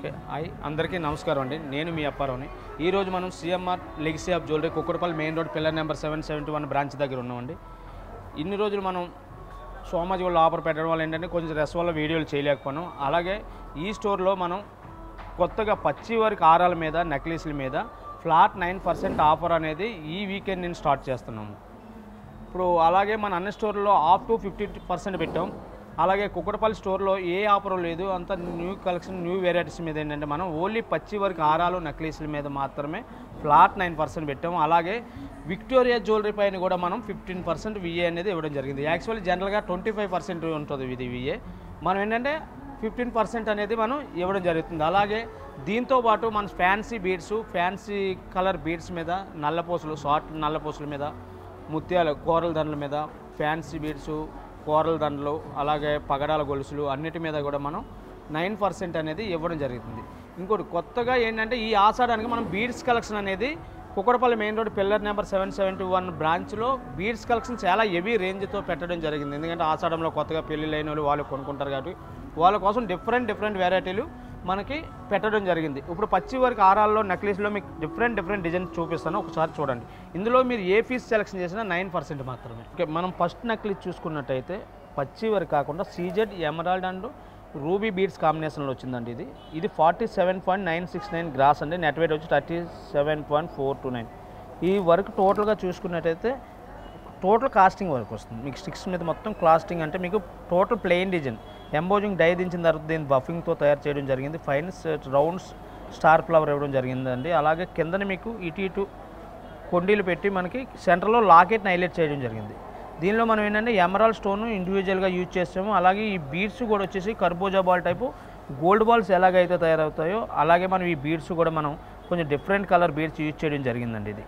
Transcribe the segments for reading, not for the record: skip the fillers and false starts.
Okay అందరికీ నమస్కారం అండి. నేను మీ అప్పారావుని. ఈరోజు మనం CMR legacy of jewellery Kukkadapalli main road pillar number 771 branch దగ్గర ఉన్నామండి. ఇన్ని రోజులు మనం సోమాజీ వాళ్ళు ఆఫర్ పెట్టడం వల్ల ఏంటంటే కొంచెం రెస్ట్ వల్ల వీడియోలు చేయలేకపోయాం. అలాగే ఈ స్టోర్లో మనం కొత్తగా పచ్చి వరకు ఆరాల మీద నెక్లెస్ల మీద ఫ్లాట్ 9% ఆఫర్ అనేది ఈ వీకెండ్ నుంచి స్టార్ట్ చేస్తున్నాము. ఇప్పుడు అలాగే మన అన్ని స్టోర్లో అప్ టు 50% పెట్టాం. అలాగే కుక్కడపల్లి స్టోర్లో ఏ ఆఫర్ లేదు, అంత న్యూ కలెక్షన్ న్యూ వెరైటీస్ మీద ఏంటంటే మనం ఓన్లీ పచ్చి వరకు ఆరాలు నెక్లెస్ల మీద మాత్రమే ఫ్లాట్ 9% పెట్టాము. అలాగే విక్టోరియా జ్యువెలరీ పైన కూడా మనం 15% విఏ అనేది ఇవ్వడం జరిగింది. యాక్చువల్లీ జనరల్గా 25% ఉంటుంది ఇది విఏ, మనం ఏంటంటే 15% అనేది మనం ఇవ్వడం జరుగుతుంది. అలాగే దీంతోపాటు మన fancy beads, fancy colour beads మీద నల్లపూసలు, షార్ట్ నల్లపూసల మీద ముత్యాలు కూరల దండల మీద ఫ్యాన్సీ బీడ్స్, కూరల దండలు, అలాగే పగడాల గొలుసులు అన్నిటి మీద కూడా మనం 9% అనేది ఇవ్వడం జరుగుతుంది. ఇంకోటి కొత్తగా ఏంటంటే ఈ ఆషాఢానికి మనం బీడ్స్ కలెక్షన్ అనేది Kukkadapalli main road pillar number 771 బ్రాంచ్లో బీడ్స్ కలెక్షన్ చాలా హెవీ రేంజ్తో పెట్టడం జరిగింది. ఎందుకంటే ఆషాఢంలో కొత్తగా పెళ్ళిళ్ళు అయిన వాళ్ళు కొనుక్కుంటారు కాబట్టి వాళ్ళ కోసం డిఫరెంట్ వెరైటీలు మనకి పెట్టడం జరిగింది. ఇప్పుడు పచ్చి వరకు ఆరాల్లో నెక్లెస్లో మీకు డిఫరెంట్ డిజైన్స్ చూపిస్తాను, ఒకసారి చూడండి. ఇందులో మీరు ఏ పీస్ సెలెక్షన్ చేసినా 9% మాత్రమే. ఓకే, మనం ఫస్ట్ నెక్లెస్ చూసుకున్నట్టయితే పచ్చి వరకు కాకుండా CZ emerald and ruby beads కాంబినేషన్లో వచ్చిందండి. ఇది 47.969 గ్రాస్ అండి. నెట్ వెయిట్ వచ్చి 37.429. ఈ వర్క్ టోటల్గా చూసుకున్నట్టయితే టోటల్ కాస్టింగ్ వర్క్ వస్తుంది మీకు. స్టిక్స్ మీద మొత్తం కాస్టింగ్ అంటే మీకు total plain design embossing die దించిన తర్వాత దీన్ని బఫింగ్తో తయారు చేయడం జరిగింది. ఫైన్ రౌండ్స్ స్టార్ ఫ్లవర్ ఇవ్వడం జరిగిందండి. అలాగే కిందన మీకు ఇటు కొండీలు పెట్టి మనకి సెంటర్లో లాకెట్ని హైలైట్ చేయడం జరిగింది. దీనిలో మనం ఏంటంటే ఎమరాల్డ్ స్టోన్ ఇండివిజువల్గా యూజ్ చేస్తాము. అలాగే ఈ బీడ్స్ కూడా వచ్చేసి కర్బూజా బాల్ టైపు గోల్డ్ బాల్స్ ఎలాగైతే తయారవుతాయో అలాగే మనం ఈ బీడ్స్ కూడా మనం కొంచెం డిఫరెంట్ కలర్ బీడ్స్ యూజ్ చేయడం జరిగిందండి. ఇది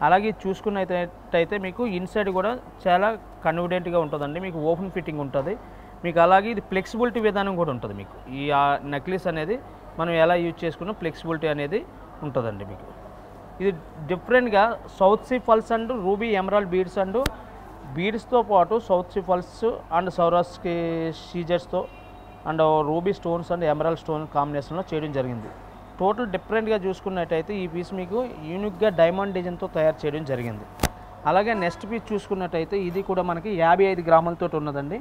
అలాగే చూసుకున్నట్టయితే మీకు ఇన్సైడ్ కూడా చాలా కన్వీనియంట్గా ఉంటుందండి. మీకు ఓపెన్ ఫిట్టింగ్ ఉంటుంది మీకు. అలాగే ఇది ఫ్లెక్సిబిలిటీ విధానం కూడా ఉంటుంది మీకు. ఈ నెక్లెస్ అనేది మనం ఎలా యూజ్ చేసుకున్నా ఫ్లెక్సిబిలిటీ అనేది ఉంటుందండి మీకు. ఇది డిఫరెంట్గా South Sea pearls and ruby emerald beads and బీడ్స్తో పాటు South Sea pearls and Swarovski సీజర్స్తో and ruby stones and emerald stone కాంబినేషన్లో చేయడం జరిగింది. టోటల్ డిఫరెంట్గా చూసుకున్నట్టయితే ఈ పీస్ మీకు యూనిక్గా డైమండ్ డిజైన్తో తయారు చేయడం జరిగింది. అలాగే నెక్స్ట్ పీస్ చూసుకున్నట్టయితే ఇది కూడా మనకి 55 గ్రాములతో ఉన్నదండి.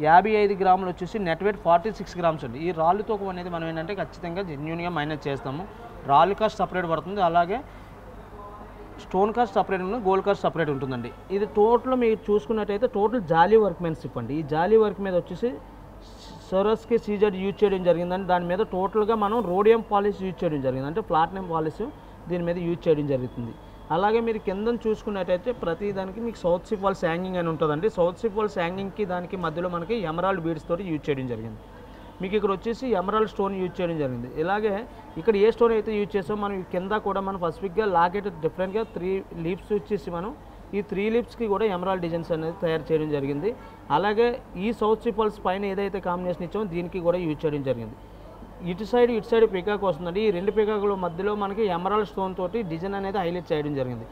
55 గ్రాములు వచ్చేసి నెట్ వెయిట్ 46 గ్రామ్స్ అండి. ఈ రాళ్ళు తూకం అనేది మనం ఏంటంటే ఖచ్చితంగా జెన్యూన్గా మైనస్ చేస్తాము. రాళ్ళు కాస్ట్ సపరేట్ పడుతుంది, అలాగే స్టోన్ కాస్ట్ సపరేట్ ఉంటుంది, గోల్డ్ కాస్ట్ సపరేట్ ఉంటుందండి. ఇది టోటల్ మీరు చూసుకున్నట్టయితే టోటల్ జాలీ వర్క్మెన్షిప్ అండి. ఈ జాలీ వర్క్ మీద వచ్చేసి సరస్కి సీజెడ్ యూజ్ చేయడం జరిగిందండి. దాని మీద టోటల్గా మనం రోడియం పాలిష్ యూజ్ చేయడం జరిగింది, అంటే ప్లాటినం పాలిష్ దీని మీద యూజ్ చేయడం జరుగుతుంది. అలాగే మీరు కింద చూసుకున్నట్టయితే ప్రతి దానికి మీకు సౌత్ సీ ఫాల్స్ హ్యాంగింగ్ అని ఉంటుందండి. సౌత్ సీ ఫాల్స్ హ్యాంగింగ్కి దానికి మధ్యలో మనకి ఎమరాల్డ్ బీడ్స్ తోటి యూజ్ చేయడం జరిగింది. మీకు ఇక్కడ వచ్చేసి ఎమరాల్డ్ స్టోన్ యూజ్ చేయడం జరిగింది. ఇలాగే ఇక్కడ ఏ స్టోన్ అయితే యూజ్ చేస్తామో మనం కింద కూడా మనం స్పెసిఫిక్గా లాకెట్ డిఫరెంట్గా 3 లీప్స్ వచ్చేసి మనం ఈ 3 లీప్స్కి కూడా ఎమరాల్డ్ డిజైన్స్ అనేది తయారు చేయడం జరిగింది. అలాగే ఈ సౌత్ సీ ఫాల్స్ పైన ఏదైతే కాంబినేషన్ ఇచ్చామో దీనికి కూడా యూజ్ చేయడం జరిగింది. ఇటు సైడ్ పికాక్ వస్తుందండి. ఈ 2 పికాకుల మధ్యలో మనకి ఎమరాల్డ్ స్టోన్ తోటి డిజైన్ అనేది హైలైట్ చేయడం జరిగింది.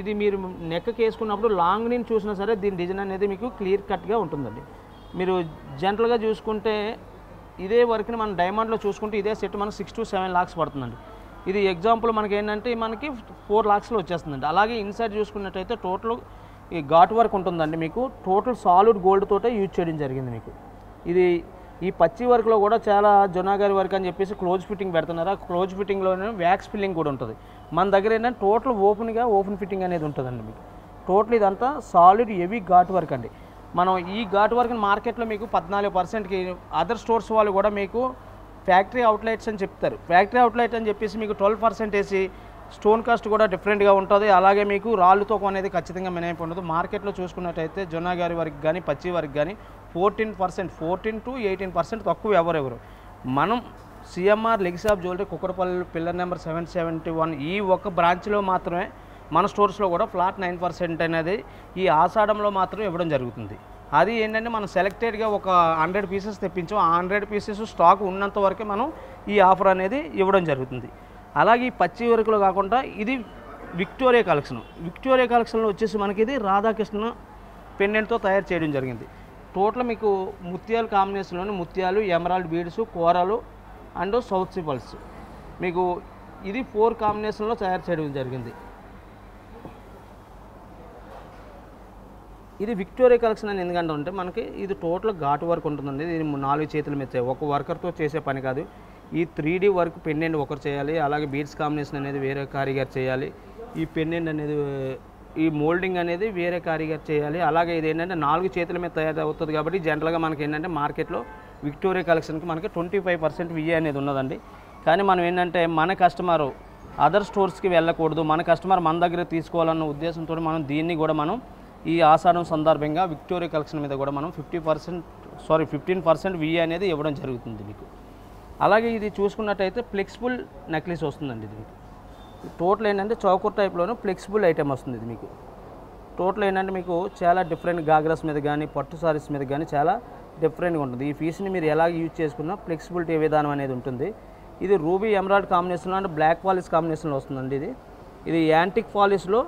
ఇది మీరు నెక్కి వేసుకున్నప్పుడు లాంగ్ నుంచి చూసినా సరే దీని డిజైన్ అనేది మీకు క్లియర్ కట్గా ఉంటుందండి. మీరు జనరల్గా చూసుకుంటే ఇదే వర్క్ని మనం డైమండ్లో చూసుకుంటే ఇదే సెట్ మనకు 6 to 7 lakhs పడుతుందండి. ఇది ఎగ్జాంపుల్ మనకి ఏంటంటే మనకి 4 lakhsలో వచ్చేస్తుందండి. అలాగే ఇన్సైడ్ చూసుకున్నట్టయితే టోటల్ ఈ ఘాట్ వర్క్ ఉంటుందండి. మీకు టోటల్ సాలిడ్ గోల్డ్ తోటే యూజ్ చేయడం జరిగింది మీకు. ఇది ఈ పచ్చి వర్క్లో కూడా చాలా జొనాగారి వర్క్ అని చెప్పేసి క్లోజ్ ఫిట్టింగ్ పెడుతున్నారు. ఆ క్లోజ్ ఫిట్టింగ్లోనే వ్యాక్స్ ఫిల్లింగ్ కూడా ఉంటుంది. మన దగ్గర ఏంటంటే టోటల్ ఓపెన్ ఫిట్టింగ్ అనేది ఉంటుందండి మీకు. టోటల్ ఇదంతా సాలిడ్ హెవీ ఘాట్ వర్క్ అండి. మనం ఈ ఘాట్ వర్క్ని మార్కెట్లో మీకు 14%కి అదర్ స్టోర్స్ వాళ్ళు కూడా మీకు ఫ్యాక్టరీ అవుట్లెట్స్ అని చెప్తారు. ఫ్యాక్టరీ అవుట్లెట్ అని చెప్పేసి మీకు 12% వేసి స్టోన్ కాస్ట్ కూడా డిఫరెంట్గా ఉంటుంది. అలాగే మీకు రాళ్ళతో అనేది ఖచ్చితంగా మినహాయింపు ఉండదు. మార్కెట్లో చూసుకున్నట్టయితే జొనాగారి వర్క్ కానీ పచ్చి వర్క్ కానీ 14% to 18% తక్కువ ఎవరెవరు. మనం CMR legacy of jewellery Kukkadapalli pillar number 771 ఈ ఒక్క బ్రాంచ్లో మాత్రమే మన స్టోర్స్లో కూడా ఫ్లాట్ 9% అనేది ఈ ఆషాఢంలో మాత్రం ఇవ్వడం జరుగుతుంది. అది ఏంటంటే మనం సెలెక్టెడ్గా ఒక 100 పీసెస్ తెప్పించాం. ఆ 100 పీసెస్ స్టాక్ ఉన్నంత వరకే మనం ఈ ఆఫర్ అనేది ఇవ్వడం జరుగుతుంది. అలాగే ఈ పచ్చి వర్క్లో కాకుండా ఇది విక్టోరియా కలెక్షన్లో వచ్చేసి మనకి ఇది రాధాకృష్ణ పెండెంట్తో తయారు చేయడం జరిగింది. టోటల్ మీకు ముత్యాలు కాంబినేషన్లోని ముత్యాలు, ఎమరాల్డ్ బీడ్స్, కూరలు, అండ్ సౌత్ సీ పల్స్ మీకు ఇది 4 కాంబినేషన్లో తయారు చేయడం జరిగింది. ఇది విక్టోరియా కలెక్షన్ అని ఎందుకంటే ఉంటే మనకి ఇది టోటల్ ఘాటు వర్క్ ఉంటుందండి. ఇది 4 చేతుల మీద ఒక వర్కర్తో చేసే పని కాదు. ఈ 3D వర్క్ పెండెంట్ ఒకరు చేయాలి, అలాగే బీడ్స్ కాంబినేషన్ అనేది వేరే కారిగర్ చేయాలి, ఈ పెండెంట్ అనేది ఈ మోల్డింగ్ అనేది వేరే కారిగర్ చేయాలి. అలాగే ఇది ఏంటంటే 4 చేతుల మీద తయారు అవుతుంది కాబట్టి జనరల్గా మనకి ఏంటంటే మార్కెట్లో విక్టోరియా కలెక్షన్కి మనకి 25% విఏ అనేది ఉన్నదండి. కానీ మనం ఏంటంటే మన కస్టమరు అదర్ స్టోర్స్కి వెళ్ళకూడదు, మన కస్టమర్ మన దగ్గర తీసుకోవాలన్న ఉద్దేశంతో మనం దీన్ని కూడా మనం ఈ ఆషాఢం సందర్భంగా విక్టోరియా కలెక్షన్ మీద కూడా మనం 15% విఏ అనేది ఇవ్వడం జరుగుతుంది మీకు. అలాగే ఇది చూసుకున్నట్టయితే ఫ్లెక్సిబుల్ నెక్లెస్ వస్తుందండి. ఇది మీకు టోటల్ ఏంటంటే చౌకర్ టైప్లోనే ఫ్లెక్సిబుల్ ఐటమ్ వస్తుంది. ఇది మీకు టోటల్ ఏంటంటే మీకు చాలా డిఫరెంట్ గాగ్రాస్ మీద కానీ పట్టు సారీస్ మీద కానీ చాలా డిఫరెంట్గా ఉంటుంది. ఈ పీస్ని మీరు ఎలా యూజ్ చేసుకున్నా ఫ్లెక్సిబిలిటీ విధానం అనేది ఉంటుంది. ఇది రూబీ ఎమరాల్డ్ కాంబినేషన్లో అంటే బ్లాక్ పాలిష్ కాంబినేషన్లో వస్తుందండి. ఇది యాంటిక్ పాలిష్లో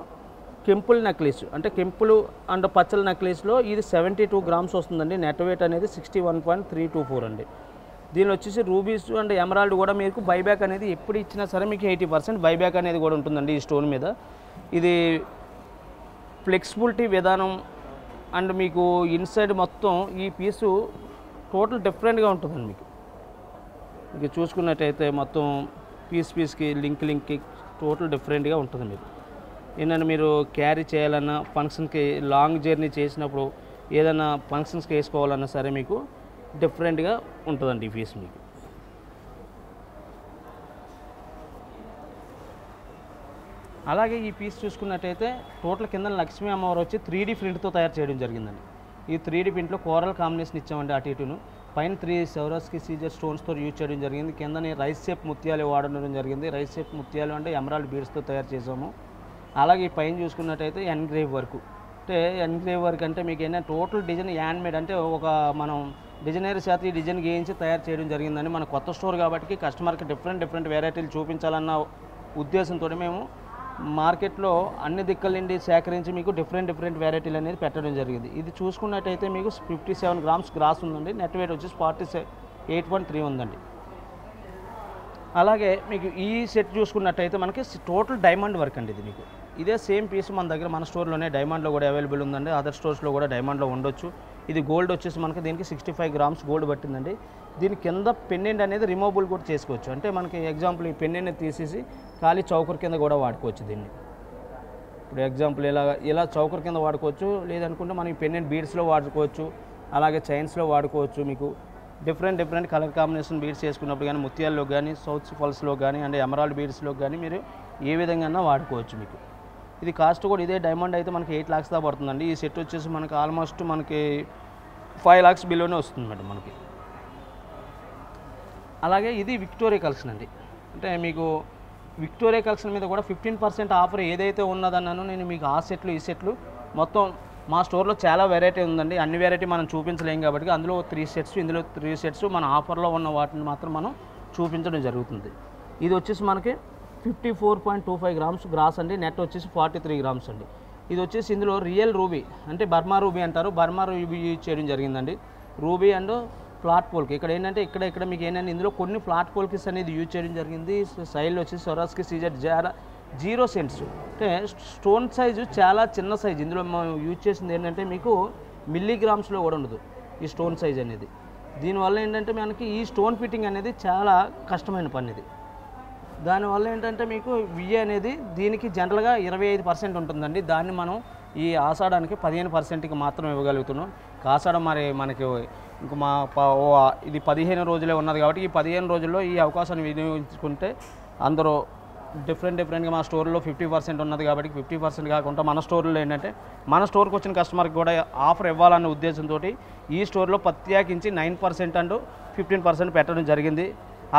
కెంపుల్ నెక్లెస్ అంటే కెంపులు అండ్ పచ్చల నెక్లెస్లో ఇది 72 గ్రామ్స్ వస్తుందండి. నెట్ వెయిట్ అనేది 61.324 అండి. దీనిలో వచ్చేసి రూబీస్ అండ్ ఎమరాల్డ్ కూడా మీకు బైబ్యాక్ అనేది ఎప్పుడు ఇచ్చినా సరే మీకు 80% బైబ్యాక్ అనేది కూడా ఉంటుందండి ఈ స్టోన్ మీద. ఇది ఫ్లెక్సిబిలిటీ విధానం అండ్ మీకు ఇన్సైడ్ మొత్తం ఈ పీసు టోటల్ డిఫరెంట్గా ఉంటుందండి. మీకు చూసుకున్నట్టయితే మొత్తం పీస్కి లింక్కి టోటల్ డిఫరెంట్గా ఉంటుంది. మీకు ఏంటంటే మీరు క్యారీ చేయాలన్నా ఫంక్షన్కి లాంగ్ జర్నీ చేసినప్పుడు ఏదైనా ఫంక్షన్స్కి వేసుకోవాలన్నా సరే మీకు డిఫరెంట్గా ఉంటుందండి ఈ పీస్ మీకు. అలాగే ఈ పీస్ చూసుకున్నట్టయితే టోటల్ కింద లక్ష్మీ అమ్మవారు వచ్చి 3D ప్రింట్తో తయారు చేయడం జరిగిందండి. ఈ 3D ప్రింట్లో కోరల్ కాంబినేషన్ ఇచ్చామండి అటు ఇటును. పైన 3 సెవరస్కి సీజర్ స్టోన్స్తో యూజ్ చేయడం జరిగింది. కిందని రైస్ షేప్ ముత్యాలు వాడడం జరిగింది. రైస్ షేప్ ముత్యాలు అంటే ఎమరాల్డ్ బీడ్స్తో తయారు చేసాము. అలాగే ఈ పైన చూసుకున్నట్టయితే ఎన్గ్రేవ్ వర్క్ అంటే ఎన్గ్రేవ్ వర్క్ అంటే మీకు ఏంటంటే టోటల్ డిజైన్ హ్యాండ్మేడ్ అంటే ఒక మనం డిజైనర్ చేత ఈ డిజైన్ గేయించి తయారు చేయడం జరిగిందని. మన కొత్త స్టోర్ కాబట్టి కస్టమర్కి డిఫరెంట్ వెరైటీలు చూపించాలన్న ఉద్దేశంతో మేము మార్కెట్లో అన్ని దిక్కుల నుండి సేకరించి మీకు డిఫరెంట్ వెరైటీలు అనేది పెట్టడం జరిగింది. ఇది చూసుకున్నట్టయితే మీకు 57 గ్రామ్స్ గ్రాస్ ఉందండి. నెట్ వెయిట్ వచ్చేసి 48.3 ఉందండి. అలాగే మీకు ఈ సెట్ చూసుకున్నట్టయితే మనకి టోటల్ డైమండ్ వర్క్ అండి. ఇది మీకు ఇదే సేమ్ పీస్ మన దగ్గర మన స్టోర్లోనే డైమండ్లో కూడా అవైలబుల్ ఉందండి. అదర్ స్టోర్స్లో కూడా డైమండ్లో ఉండొచ్చు. ఇది గోల్డ్ వచ్చేసి మనకి దీనికి 65 గ్రామ్స్ గోల్డ్ పట్టిందండి. దీని కింద పెండెంట్ అనేది రిమూవబుల్ కూడా చేసుకోవచ్చు. అంటే మనకి ఎగ్జాంపుల్ ఈ పెండెంట్ తీసేసి ఖాళీ చౌకర్ కింద కూడా వాడుకోవచ్చు దీన్ని. ఇప్పుడు ఎగ్జాంపుల్ ఇలా చౌకర్ కింద వాడుకోవచ్చు, లేదనుకుంటే మనం ఈ పెండెంట్ బీడ్స్లో వాడుకోవచ్చు, అలాగే చైన్స్లో వాడుకోవచ్చు. మీకు డిఫరెంట్ కలర్ కాంబినేషన్ బీడ్స్ చేసుకున్నప్పుడు కానీ ముత్యాల్లో కానీ సౌత్ పల్స్లో కానీ అండ్ ఎమరాల్డ్ బీడ్స్లో కానీ మీరు ఏ విధంగా వాడుకోవచ్చు. మీకు ఇది కాస్ట్ కూడా ఇదే డైమండ్ అయితే మనకి 8 lakhs దాకా పడుతుందండి. ఈ సెట్ వచ్చేసి మనకి ఆల్మోస్ట్ మనకి 5 lakhs బిలోనే వస్తుంది మేడం మనకి. అలాగే ఇది విక్టోరియా కలెక్షన్ అండి. అంటే మీకు విక్టోరియా కలెక్షన్ మీద కూడా 15% ఆఫర్ ఏదైతే ఉన్నదన్నానో నేను మీకు ఆ సెట్లు ఈ సెట్లు మొత్తం మా స్టోర్లో చాలా వెరైటీ ఉందండి. అన్ని వెరైటీ మనం చూపించలేం కాబట్టి అందులో 3 సెట్స్ ఇందులో 3 సెట్స్ మన ఆఫర్లో ఉన్న వాటిని మాత్రం మనం చూపించడం జరుగుతుంది. ఇది వచ్చేసి మనకి 54.25 గ్రామ్స్ గ్రాస్ అండి. నెట్ వచ్చేసి 43 గ్రామ్స్ అండి. ఇది వచ్చేసి ఇందులో రియల్ రూబీ అంటే బర్మా రూబీ అంటారు. బర్మా రూబీ యూజ్ చేయడం జరిగిందండి. రూబీ అండ్ ఫ్లాట్ పోల్కి ఇక్కడ ఏంటంటే ఇక్కడ మీకు ఏంటంటే ఇందులో కొన్ని ఫ్లాట్ పోల్కిస్ అనేది యూజ్ చేయడం జరిగింది. సైడ్లో వచ్చేసి సొరాస్కి సీజర్ 0 cents అంటే స్టోన్ సైజు చాలా చిన్న సైజు. ఇందులో మనం యూజ్ చేసింది ఏంటంటే మీకు మిల్లీగ్రామ్స్లో కూడా ఉండదు ఈ స్టోన్ సైజ్ అనేది. దీనివల్ల ఏంటంటే మనకి ఈ స్టోన్ ఫిట్టింగ్ అనేది చాలా కష్టమైన పని. ఇది దానివల్ల ఏంటంటే మీకు విఏ అనేది దీనికి జనరల్గా 25% ఉంటుందండి. దాన్ని మనం ఈ ఆషాఢానికి 15%కి మాత్రం ఇవ్వగలుగుతున్నాం. ఆషాఢం మరి మనకి ఇంక ఇది 15 రోజులే ఉన్నది కాబట్టి ఈ 15 రోజుల్లో ఈ అవకాశాన్ని వినియోగించుకుంటే అందరూ డిఫరెంట్గా మా స్టోర్లో 50% ఉన్నది కాబట్టి 50% కాకుండా మన స్టోర్లో ఏంటంటే మన స్టోర్కి వచ్చిన కస్టమర్కి కూడా ఆఫర్ ఇవ్వాలన్న ఉద్దేశంతో ఈ స్టోర్లో ప్రత్యేకించి 9% అండ్ 15% పెట్టడం జరిగింది.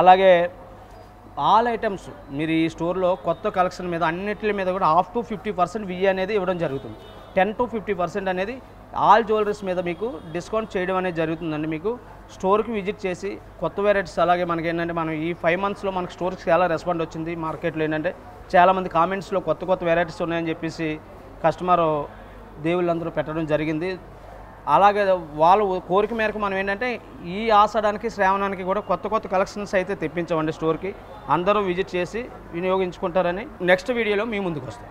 అలాగే ఆల్ ఐటమ్స్ మీరు ఈ స్టోర్లో కొత్త కలెక్షన్ మీద అన్నిటి మీద కూడా up to 50% విఏ అనేది ఇవ్వడం జరుగుతుంది. 10 to 50% అనేది ఆల్ జ్యువెలరీస్ మీద మీకు డిస్కౌంట్ చేయడం అనేది జరుగుతుందండి. మీకు స్టోర్కి విజిట్ చేసి కొత్త వెరైటీస్ అలాగే మనకి ఏంటంటే మనం ఈ 5 monthsలో మనకు స్టోర్కి చాలా రెస్పాండ్ వచ్చింది. మార్కెట్లో ఏంటంటే చాలామంది కామెంట్స్లో కొత్త వెరైటీస్ ఉన్నాయని చెప్పేసి కస్టమర్ దేవుళ్ళందరూ పెట్టడం జరిగింది. అలాగే వాళ్ళు కోరిక మేరకు మనం ఏంటంటే ఈ ఆషాఢానికి శ్రావణానికి కూడా కొత్త కొత్త కలెక్షన్స్ అయితే తెప్పించామండి స్టోర్కి. అందరూ విజిట్ చేసి వినియోగించుకుంటారని నెక్స్ట్ వీడియోలో మీ ముందుకు వస్తాం.